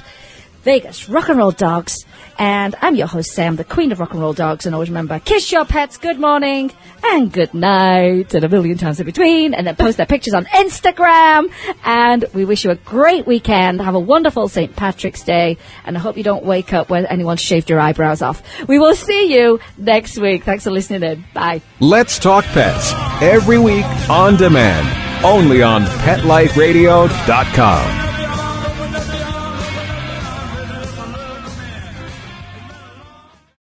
Vegas rock and roll dogs. And I'm your host, Sam, the queen of rock and roll dogs. And always remember, kiss your pets good morning and good night and a million times in between. And then post their pictures on Instagram. And we wish you a great weekend. Have a wonderful St. Patrick's Day. And I hope you don't wake up when anyone shaved your eyebrows off. We will see you next week. Thanks for listening in. Bye. Let's Talk Pets, every week on demand, only on PetLifeRadio.com.